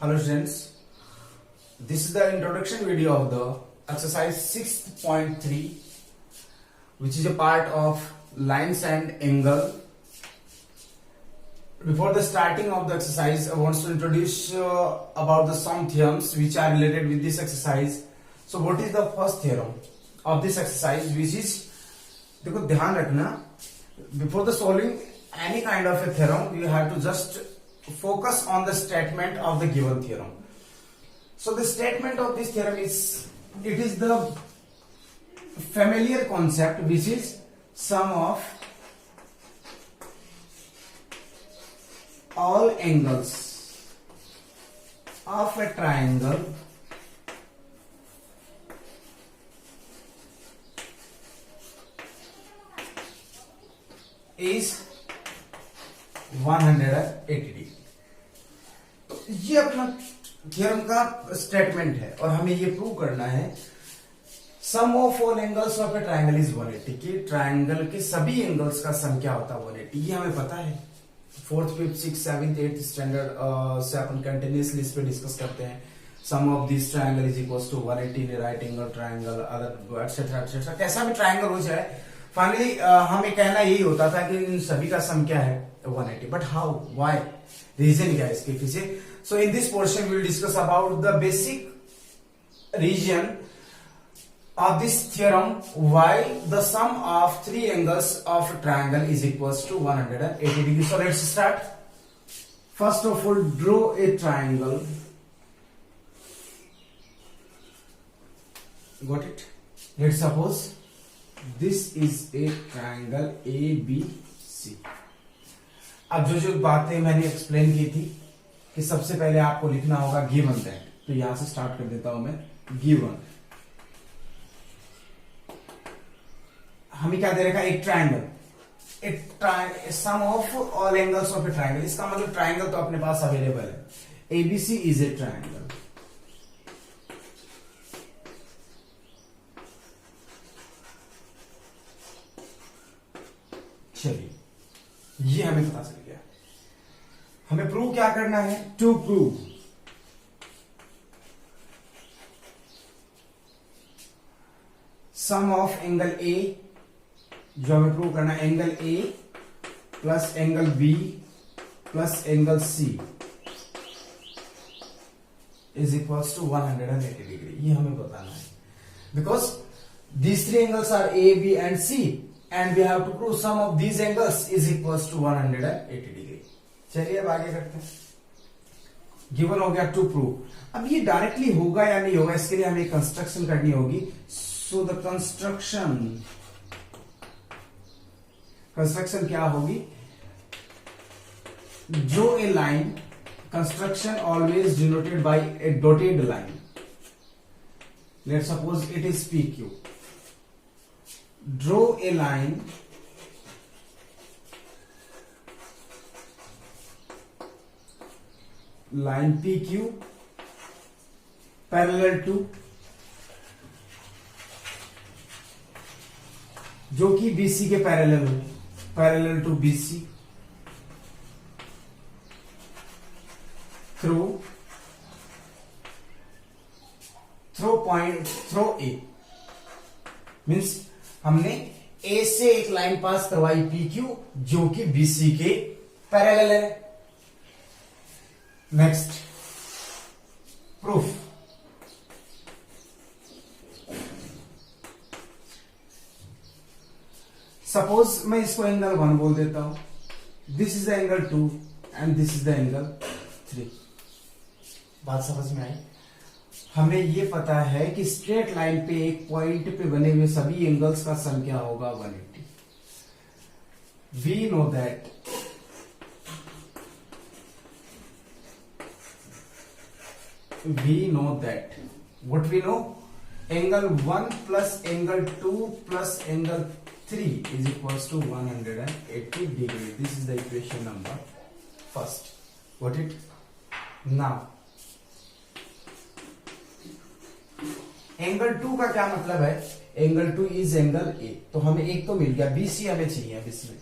Hello students, this is the introduction video of the exercise 6.3 which is a part of lines and angle. Before the starting of the exercise, I want to introduce about the some theorems which are related with this exercise. So what is the first theorem of this exercise, which is, देखो ध्यान रखना, before the solving any kind of a theorem you have to just focus on the statement of the given theorem. So the statement of this theorem is, it is the familiar concept which is sum of all angles of a triangle is 180 degree. तो ये अपना theorem का statement है और हमें ये prove करना है sum of all angles of a triangle is 180 कि ट्राइंगल के सभी एंगल्स का सम क्या होता है 180. ये हमें पता है. Fourth, fifth, six, seventh, eighth standard से अपन कंटिन्यूसली इस पे डिस्कस करते हैं. Sum of this triangle is equal to 180 in right angle triangle, other etcetera etcetera. कैसा भी ट्राइंगल हो जाए, फाइनली हमें कहना यही होता था कि इन सभी का सम क्या है 180. बट हाउ, व्हाई, रीजन क्या है इसके पीछे. So in this portion we will discuss about the basic reason of this theorem why the sum of three angles of a triangle is equals to 180 degrees. So let's start. First of all, draw a triangle. Got it? Let's suppose this is a triangle ABC. अब जो बातें मैंने explain की थी कि सबसे पहले आपको लिखना होगा गिवन दैट, तो यहां से स्टार्ट कर देता हूं मैं. गिवन हमें क्या दे रखा है, एक triangle, sum of all angles of a triangle. इसका मतलब ट्राइंगल तो अपने पास अवेलेबल है. ABC is a triangle. चलिए, ये हमें पता चल गया. हमें प्रूव क्या करना है. To prove sum of angle A, जो हमें प्रूव करना है, angle A plus angle B plus angle C is equals to 180 degree. ये हमें बताना है because these three angles are A, B and C and we have to prove sum of these angles is equals to 180 degree. चलिए अब आगे करते हैं. Given हो गया टू प्रूव. अब ये डायरेक्टली होगा या नहीं होगा, इसके लिए हमें कंस्ट्रक्शन करनी होगी. सो द कंस्ट्रक्शन क्या होगी. जो a line, construction always denoted by a dotted line. Let's suppose it is P Q. Draw a line P Q parallel to, जो कि बीसी के पैरेलल हो, parallel to BC through A. Means हमने A से एक line पास करवाई P Q जो कि बीसी के पैरेलल है. Next proof. सपोज मैं इसको एंगल 1 बोल देता हूं. This is the angle 2 and this is the angle 3. बात समझ में आई. हमें ये पता है कि स्ट्रेट लाइन पे एक पॉइंट पे बने हुए सभी एंगल्स का सम क्या होगा 180. We know that what we know, angle 1 plus angle 2 plus angle 3 is equals to 180 degree. This is the equation number first. Got it? Now angle 2 का क्या मतलब है. Angle 2 is angle A. तो हमें एक तो मिल गया, बीसी हमें चाहिए अब इसमें.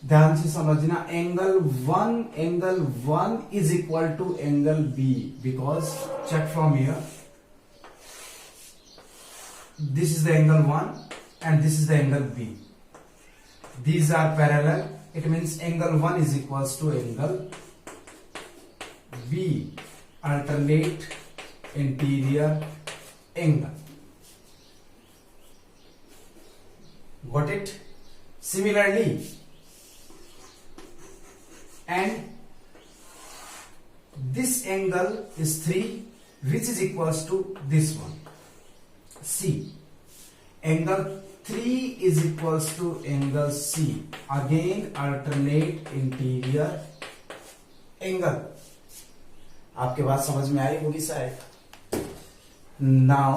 ध्यान से समझना, angle one is equal to angle B, because check from here, this is the angle 1 and this is the angle B. These are parallel. It means angle 1 is equals to angle B, alternate interior angle. Got it? Similarly, and this angle is 3, which is equals to this one. C. Angle 3 is equals to angle C. Again, alternate interior angle. आपके बात समझ में आई होगी शायद. Now,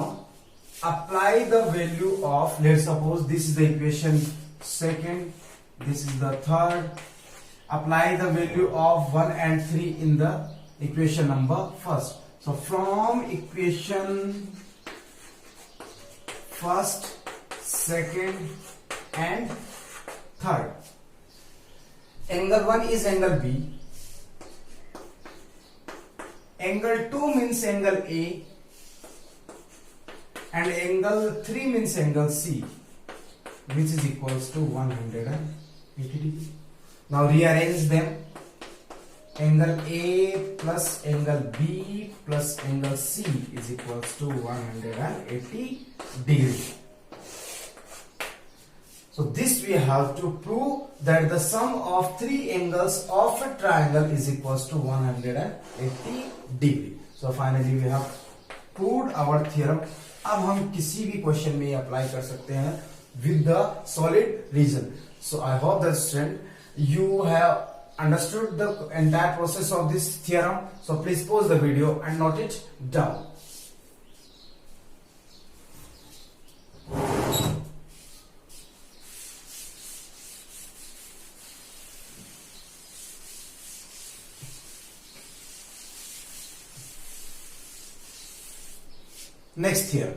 apply the value of, let's suppose this is the equation second, this is the third. Apply the value of 1 and 3 in the equation number first. So from equation first, second and third, angle 1 is angle B, angle 2 means angle A, and angle 3 means angle C, which is equals to 180 degree. Now rearrange them. Angle A plus angle B plus angle C is equals to 180 degree. So this we have to prove that the sum of three angles of a triangle is equals to 180 degree. So finally we have proved our theorem. अब हम किसी भी question में apply कर सकते हैं with the solid reason. So I hope that student you have understood the entire process of this theorem. So please pause the video and note it down. Next theorem.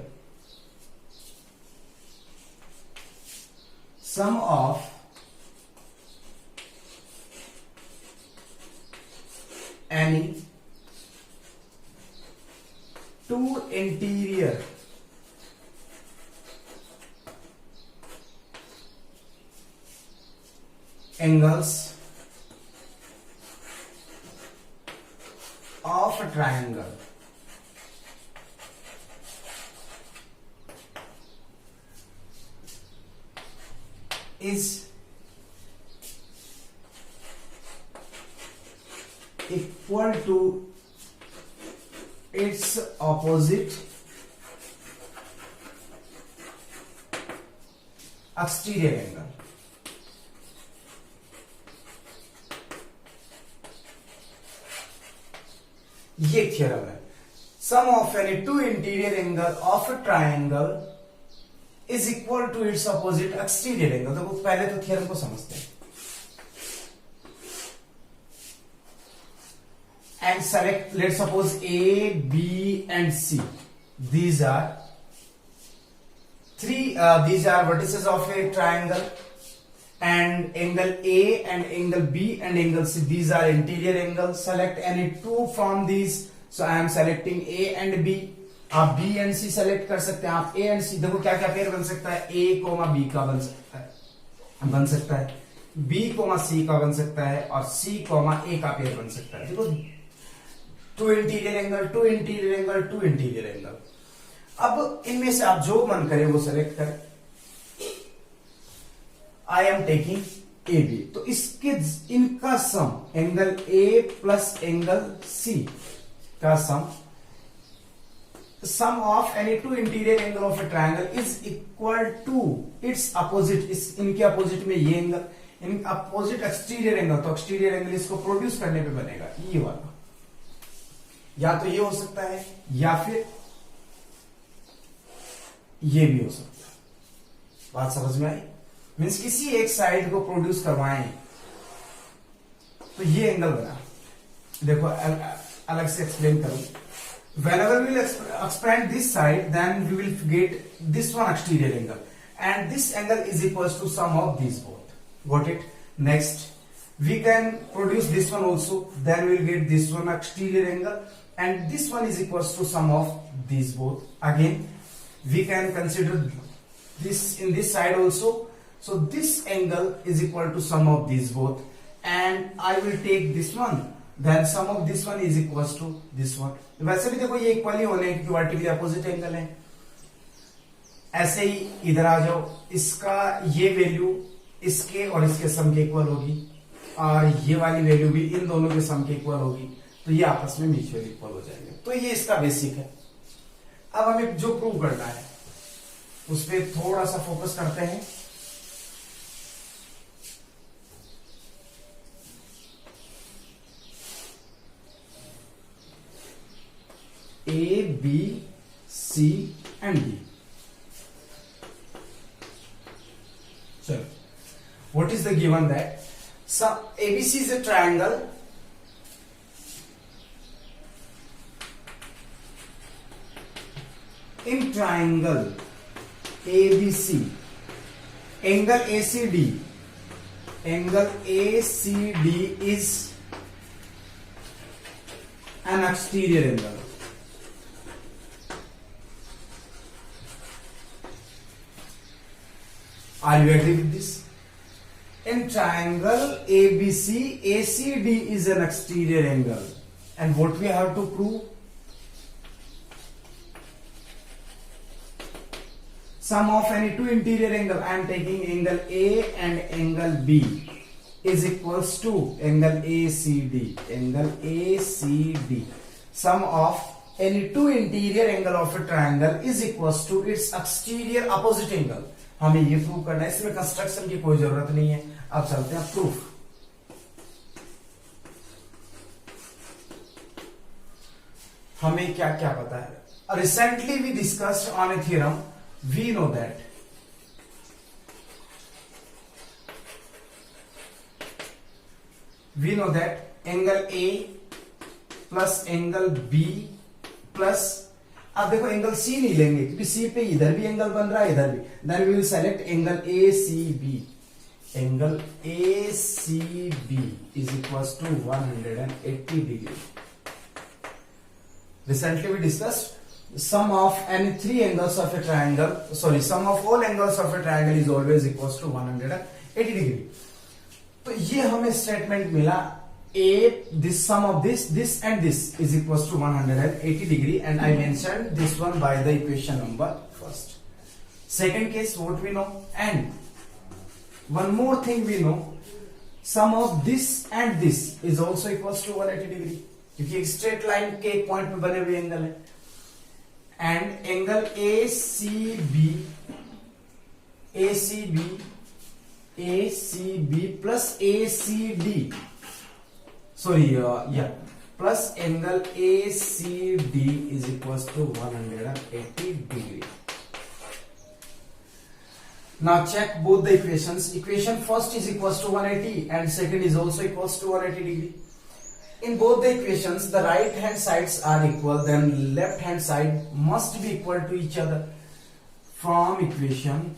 Sum of any two interior angles of a triangle is equal to its opposite exterior angle. ये theorem है. Sum of any two interior angle of a triangle is equal to its opposite exterior angle. तो पहले तो theorem को समझते हैं. And select, let's suppose A, B and C. These are vertices of a triangle, and angle A and angle B and angle C, these are interior angles. Select any two from these. So I am selecting A and B. आप B and C select कर सकते हैं. आप A and C, देखो क्या क्या pair बन सकता है. A, B का बन सकता है, B, C का बन सकता है, और C, A का पेयर बन सकता है. देखो to interior angle, to interior angle, to interior angle. अब इनमें से आप जो मन करें वो सेलेक्ट करें. I am taking A B. तो इनका sum angle A plus angle C का sum of any two interior angle of a triangle is equal to its opposite. इनके अपोजिट में ये एंगल, इन अपोजिट एक्सटीरियर एंगल, तो exterior angle इसको produce करने पे बनेगा ये वाला. या तो ये हो सकता है या फिर ये भी हो सकता है. बात समझ में आई? मीन्स किसी एक साइड को प्रोड्यूस करवाएं तो ये एंगल बना. देखो अलग से एक्सप्लेन करूं. whenever we will expand this side, then we will get this one exterior angle, and this angle is equals to sum of these both. Got it? Next, we can produce this one also. Then we'll get this one exterior angle, and this one is equals to sum of these both. Again, we can consider this in this side also. So this angle is equal to sum of these both, and I will take this one. Then sum of this one is equals to this one. वैसे भी देखो ये equally होने क्योंकि vertically opposite angle है. ऐसे ही इधर आ जाओ, इसका ये वैल्यू इसके और इसके सम के इक्वल होगी, और ये वाली वैल्यू भी इन दोनों के सम के इक्वल होगी, तो ये आपस में म्यूचुअली इक्वल हो जाएंगे. तो ये इसका बेसिक है. अब हमें जो प्रूव करना है उस पर थोड़ा सा फोकस करते हैं. A, B, C and D. So, what is the given that some ABC is a triangle in triangle ABC, angle ACD is an exterior angle. Are you agree with this? In triangle ABC, ACD is an exterior angle. And what we have to prove? Sum of any two interior angle. I am taking angle A and angle B is equals to angle ACD. Angle ACD. Sum of any two interior angle of a triangle is equals to its exterior opposite angle. हमें ये prove करना है. इसमें construction की कोई जरूरत नहीं है. अब चलते हैं प्रूफ. हमें क्या क्या पता है. Recently we discussed on a theorem. We know that angle A plus angle B plus, अब देखो एंगल सी नहीं लेंगे क्योंकि सी पे इधर भी एंगल बन रहा है इधर भी. Then we will select angle A C B. Angle A C B is equals to 180 degree. Recently we discussed sum of any three angles of a triangle, sorry sum of all angles of a triangle is always equals to 180 degree. तो ये हमें statement मिला. This sum of this and this is equals to 180 degree, and I mentioned this one by the equation number first. Second case, what we know, and one more thing we know, sum of this and this is also equals to 180 degree, क्योंकि एक straight line के एक point पे बने हुए angle है. And angle ACB plus ACD, sorry, plus angle ACD is equals to 180 degree. Now check both the equations. Equation first is equals to 180 and second is also equals to 180 degree. In both the equations, the right hand sides are equal, then left hand side must be equal to each other. From equation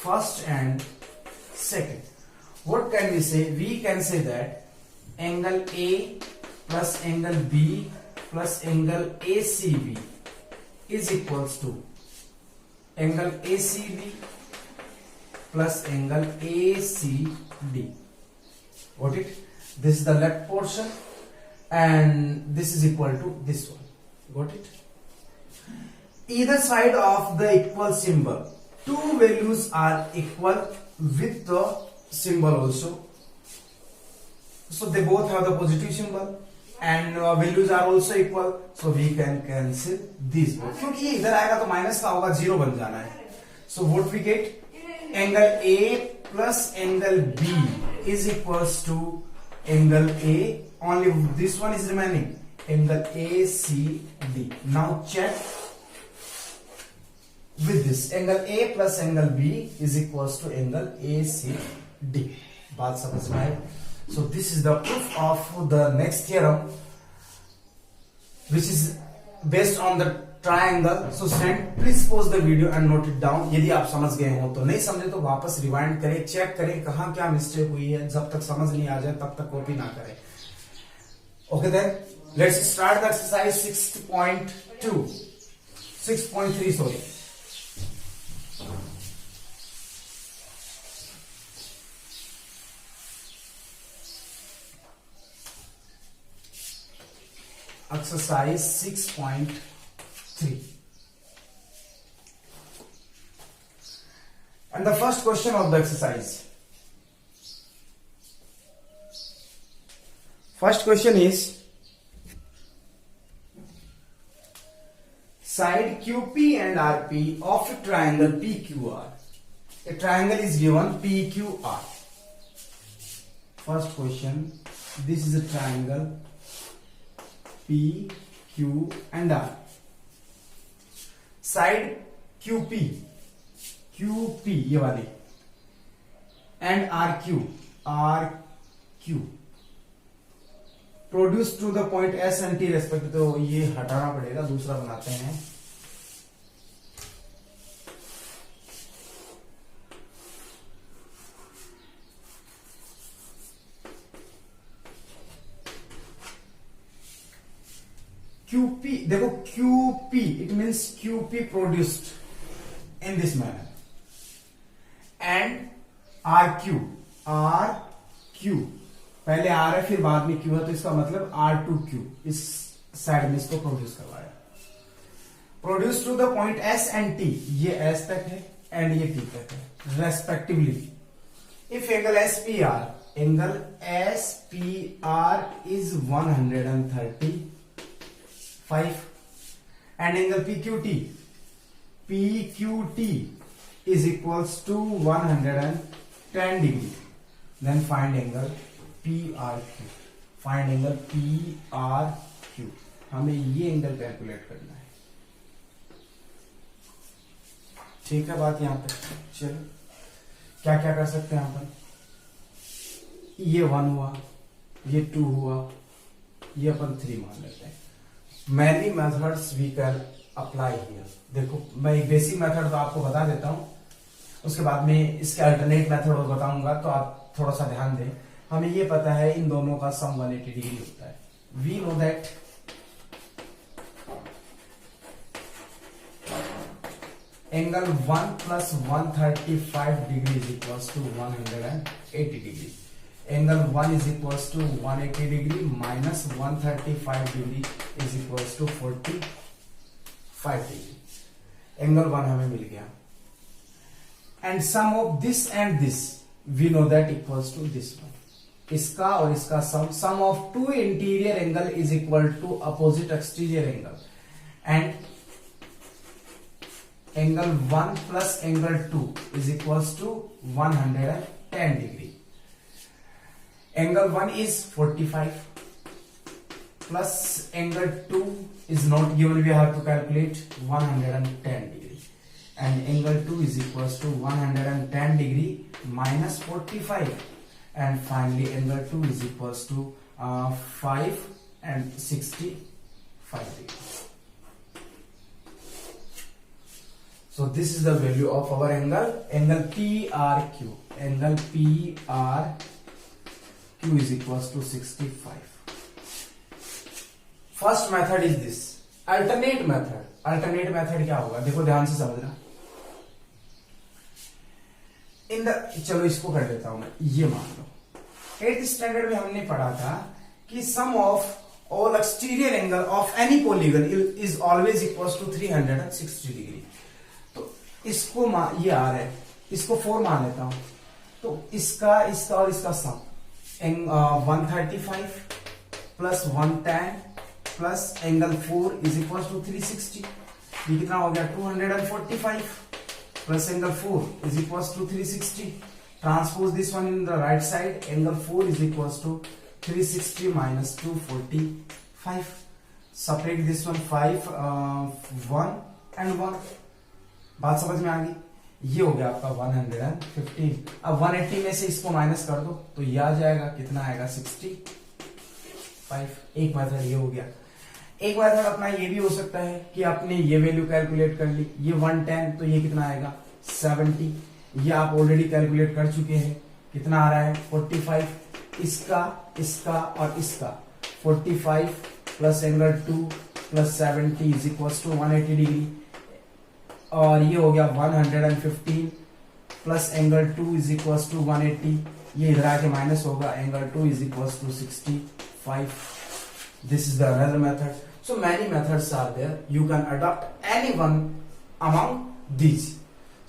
first and second, what can we say? We can say that angle A plus angle B plus angle ACB is equals to angle ACB plus angle ACD. Got it? This is the left portion and this is equal to this one. Got it? Either side of the equal symbol, two values are equal with the symbol also. So they both have the positive symbol and values are also equal. So we can cancel these both. क्योंकि ये इधर आएगा तो minus का होगा, zero बन जाना है. So what we get? Angle A plus angle B is equals to angle A. Only this one is remaining. Angle ACD. Now check with this. Angle A plus angle B is equals to angle ACD. बात समझ में आए? So this is the proof of the next theorem, which is based on the triangle. So student please pause the video and note it down. यदि आप समझ गए हो तो, नहीं समझे तो वापस रिवाइंड करें, चेक करें कहां क्या मिस्टेक हुई है। जब तक समझ नहीं आ जाए तब तक कॉपी ना करें। Okay then let's start the exercise 6.2 6.3 sorry. Exercise 6.3 and the first question of the exercise. First question is side QP and RP of a triangle PQR. A triangle is given PQR. First question, this is a triangle P, Q and R. Side QP ये वाली and RQ produce to the point S and T respect. तो ये हटाना पड़ेगा, दूसरा बनाते हैं। QP देखो, QP it means QP produced in this manner and RQ पहले R है फिर बाद में Q है, तो इसका मतलब R2Q इस साइड में इसको प्रोड्यूस करवाया। Produce to the point S and T, ये S तक है एंड ये T तक है respectively. If angle SPR is 135 and angle PQT is equals to 110 degree. Then find angle PRQ. Find angle PRQ. हमें ये एंगल कैलकुलेट करना है। ठीक है बात यहां पे। चलो क्या क्या कर सकते हैं यहां पर। ये 1 हुआ, ये 2 हुआ, ये अपन 3 मान लेते हैं। Many methods we can apply here. देखो मैं एक बेसिक मेथड तो आपको बता देता हूं, उसके बाद में इसके अल्टरनेट मेथड बताऊंगा, तो आप थोड़ा सा ध्यान दें। हमें ये पता है इन दोनों का सम 180 डिग्री होता है। We know that angle 1 plus 135 degree is equals to 180 degree. Angle 1 is equals to 180 degree minus 135 degree is equals to 45 degree. Angle 1 हमें मिल गया। And sum of this and this we know that equals to this one. इसका और इसका sum of two interior angle is equal to opposite exterior angle. And angle 1 plus angle 2 is equals to 110 degree. Angle 1 is 45 plus angle 2 is not given, we have to calculate 110 degree, and angle 2 is equals to 110 degree minus 45, and finally angle 2 is equals to 5 and 65 degree. So this is the value of our angle PRQ. Angle PRQ Q is equals to 65. First method is this. Alternate method क्या होगा, देखो ध्यान से समझना। चलो इसको कर लेता हूं मैं। ये मान लो 8th स्टैंडर्ड में हमने पढ़ा था कि sum of all exterior angle of any polygon is always equals to 360 degree. तो इसको ये आ रहा है, इसको 4 मान लेता हूं, तो इसका और इसका sum 135 plus 110 plus angle 4 is equal to 360। ये कितना हो गया 245 plus angle 4 is equal to 360। Transpose this one in the right side, angle 4 is equal to 360 minus 245। Separate this one 5 1 and 1। बात समझ में आ गई। ये हो गया आपका 115। अब 180 में से इसको माइनस कर दो तो ये आ जाएगा, कितना आएगा 65। एक मेथड ये हो गया। एक मेथड अपना ये भी हो सकता है कि आपने ये वैल्यू कैलकुलेट कर ली, ये 110, तो ये कितना आएगा 70, ये आप ऑलरेडी कैलकुलेट कर चुके हैं, कितना आ रहा है 45, इसका इसका और इसका 45 plus angle 2 plus 70 is equal to 180 degree, और ये हो गया 115 plus angle 2 is equal to 180, ये इधर आके माइनस होगा, angle 2 is equal to 65. This is the another method. So many methods are there. You can adopt any one among these.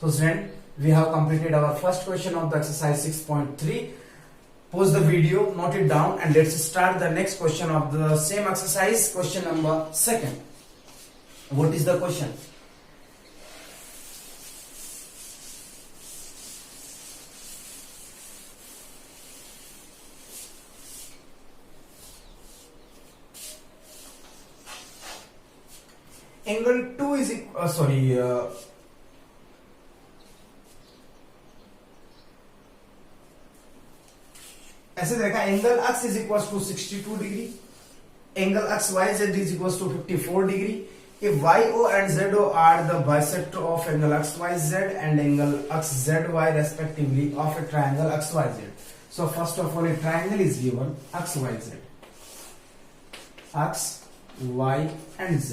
So student, we have completed our first question of the exercise 6.3. Pause the video, note it down, and let's start the next question of the same exercise, question number 2. What is the question? Angle 2 is ऐसे देखा, angle x is equal to 62 degree, angle X Y Z is equal to 54 degree. If YO and ZO are the bisector of angle XYZ and angle XZY respectively of a triangle XYZ. So first of all, a triangle is given XYZ, X, Y and Z.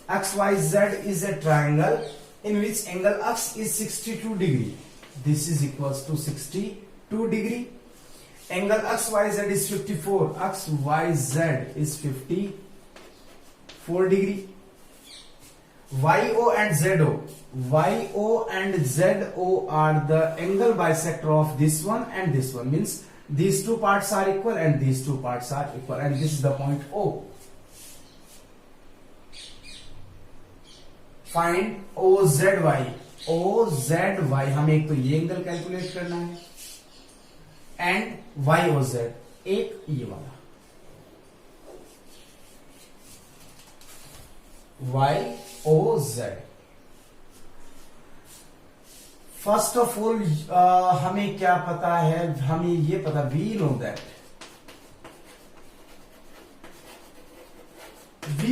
XYZ is a triangle in which angle X is 62 degree. This is equals to 62 degree. Angle XYZ is 54. XYZ is 54 degree. YO and ZO. YO and ZO are the angle bisector of this one and this one. Means these two parts are equal and these two parts are equal. And this is the point O. Find OZY. OZY हमें एक तो ये angle calculate करना है and YOZ एक ये वाला YOZ. First of all हमें क्या पता है, हमें ये पता, we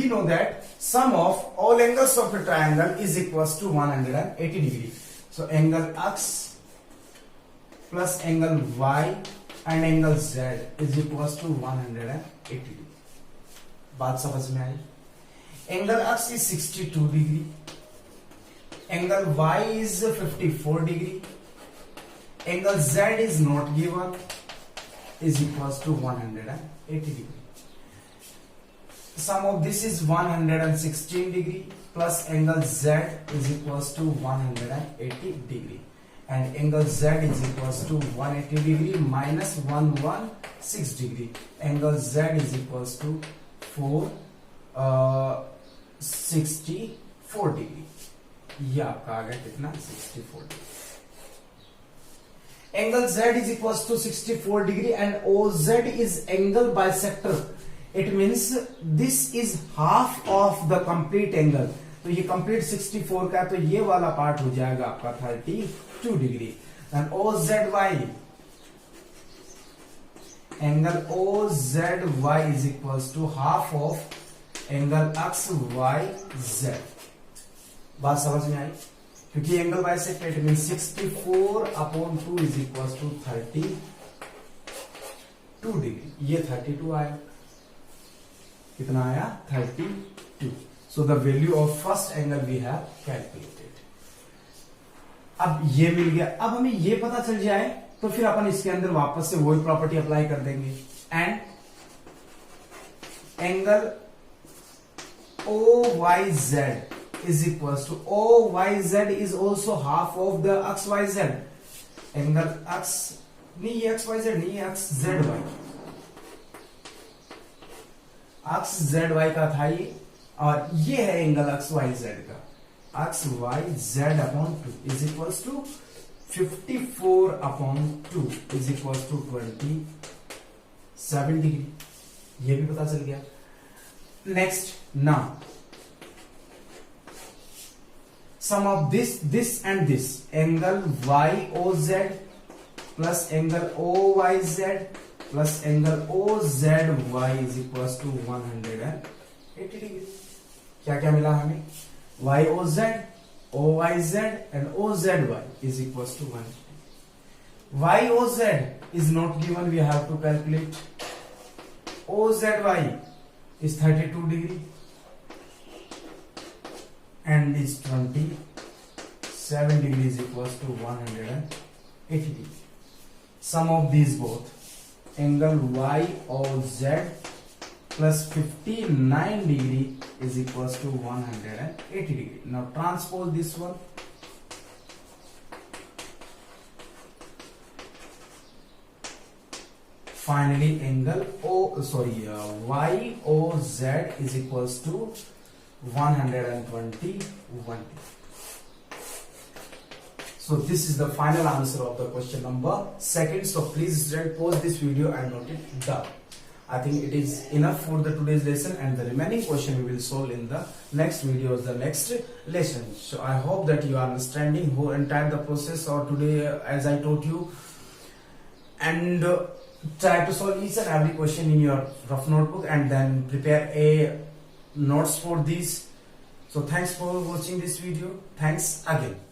know that sum of all angles of a triangle is equals to 180 degree. So angle X plus angle Y and angle Z is equals to 180 degree. बात समझ में आई? Angle X is 62 degree. Angle Y is 54 degree. Angle Z is not given, is equals to 180 degree. Sum of this is 116 degree plus angle Z is equals to 180 degree, and angle Z is equals to 180 degree minus 116 degree. Angle Z is equals to 464 degree. ये आपका आ गया कितना 64 degree. Angle Z is equals to 64 degree and OZ is angle bisector. It means this is half of the complete angle. तो ये complete 64 का, तो ये वाला पार्ट हो जाएगा आपका 32 degree. And OZY, angle OZY is equals to half of angle XYZ. बात समझ में आई? क्योंकि angle bisector, it mean 64/2 is equals to 32 degree. ये 32 आया, कितना आया 32. So the value of first angle we have calculated. अब ये मिल गया. अब हमें ये पता चल जाए तो फिर अपन इसके अंदर वापस से वही प्रॉपर्टी अप्लाई कर देंगे. And angle OYZ is equals to OYZ is also half of the XYZ. Angle X नहीं, ये XYZ नहीं, ये XZY. XZY का था ये, और ये है एंगल XYZ का. XYZ/2 is equals to 54/2 is equals to 27 degree. ये भी पता चल गया. Next, now sum of this and this, angle YOZ plus angle OYZ plus angle OZY is equals to 180 80 degree. क्या क्या मिला हमें? YOZ, OYZ and OZY is equals to 180. YOZ is not given, we have to calculate. OZY is 32 degree and is 27 degrees equals to 180 degree. Sum of these both, angle YOZ plus 59 degree is equals to 180 degree. Now transpose this one. Finally, angle YOZ is equals to 121. So this is the final answer of the question number 2. So please student, pause this video and note it down. I think it is enough for the today's lesson, and the remaining question we will solve in the next videos, the next lesson. So I hope that you are understanding whole entire the process or today as I taught you, and try to solve each and every question in your rough notebook and then prepare a notes for this. So thanks for watching this video. Thanks again.